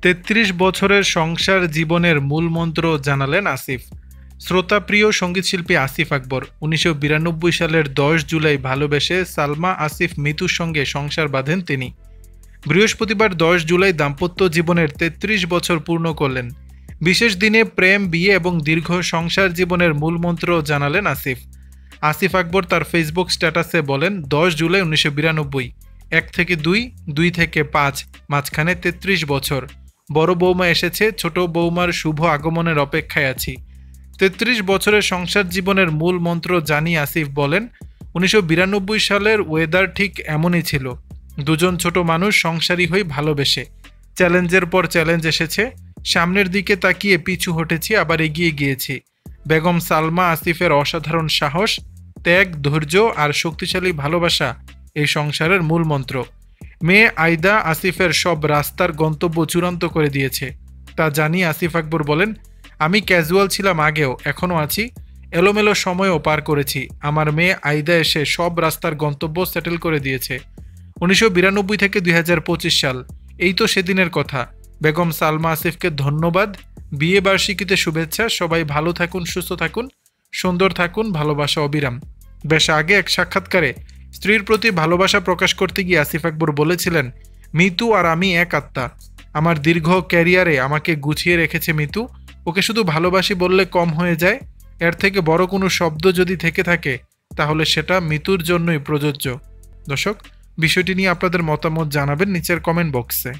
৩৩ বছরের সংসার জীবনের মূল মন্ত্র জানালেন আসিফ। শ্রোতাপ্রিয় সঙ্গীতশিল্পী আসিফ আকবর ১৯৯২ সালের ১০ জুলাই ভালোবেসে সালমা আসিফ মিতুর সঙ্গে সংসার বাঁধেন তিনি। বৃহস্পতিবার ১০ জুলাই দাম্পত্য জীবনের ৩৩ বছর পূর্ণ করলেন। বিশেষ দিনে প্রেম, বিয়ে এবং দীর্ঘ সংসার জীবনের মূল মন্ত্র জানালেন আসিফ। আসিফ আকবর তার ফেসবুক স্ট্যাটাসে বলেন, ১০ জুলাই ১৯৯২, ১ থেকে ২, ২ থেকে ৫, মাঝখানে ৩৩ বছর। বড় বৌমা এসেছে, ছোট বৌমার শুভ আগমনের অপেক্ষায় আছি। ৩৩ বছরের সংসার জীবনের মূল মন্ত্র জানিয়ে আসিফ বলেন, ১৯৯২ সালের ওয়েদার ঠিক এমনই ছিল। দুজন ছোট মানুষ সংসারী হয়ে ভালোবেসে। চ্যালেঞ্জের পর চ্যালেঞ্জ এসেছে, সামনের দিকে তাকিয়ে পিছু হটেছি, আবার এগিয়ে গিয়েছি। বেগম সালমা আসিফের অসাধারণ সাহস, ত্যাগ, ধৈর্য আর শক্তিশালী ভালোবাসা এই সংসারের মূল মন্ত্র। মেয়ে আইদা আসিফের সব রাস্তার গন্তব্য চূড়ান্ত করে দিয়েছে। তা জানিয়ে আসিফ আকবর বলেন, আমি ক্যাজুয়াল ছিলাম আগেও, এখনও আছি। এলোমেলো সময়ও পার করেছি। আমার মেয়ে আইদা এসে সব রাস্তার গন্তব্য সেটেল করে দিয়েছে। ১৯৯২ থেকে ২০২৫ সাল, এই তো সেদিনের কথা। বেগম সালমা আসিফকে ধন্যবাদ, বিয়ে বার্ষিকীতে শুভেচ্ছা। সবাই ভালো থাকুন, সুস্থ থাকুন, সুন্দর থাকুন, ভালোবাসা অবিরাম। বেশ আগে এক সাক্ষাৎকারে স্ত্রীর প্রতি ভালোবাসা প্রকাশ করতে গিয়ে আসিফ আকবর বলেছিলেন, মিতু আর আমি এক আত্মা। আমার দীর্ঘ ক্যারিয়ারে আমাকে গুছিয়ে রেখেছে মিতু। ওকে শুধু ভালোবাসি বললে কম হয়ে যায়। এর থেকে বড় কোনো শব্দ যদি থেকে থাকে তাহলে সেটা মিতুর জন্যই প্রযোজ্য। দর্শক, বিষয়টি নিয়ে আপনাদের মতামত জানাবেন নিচের কমেন্ট বক্সে।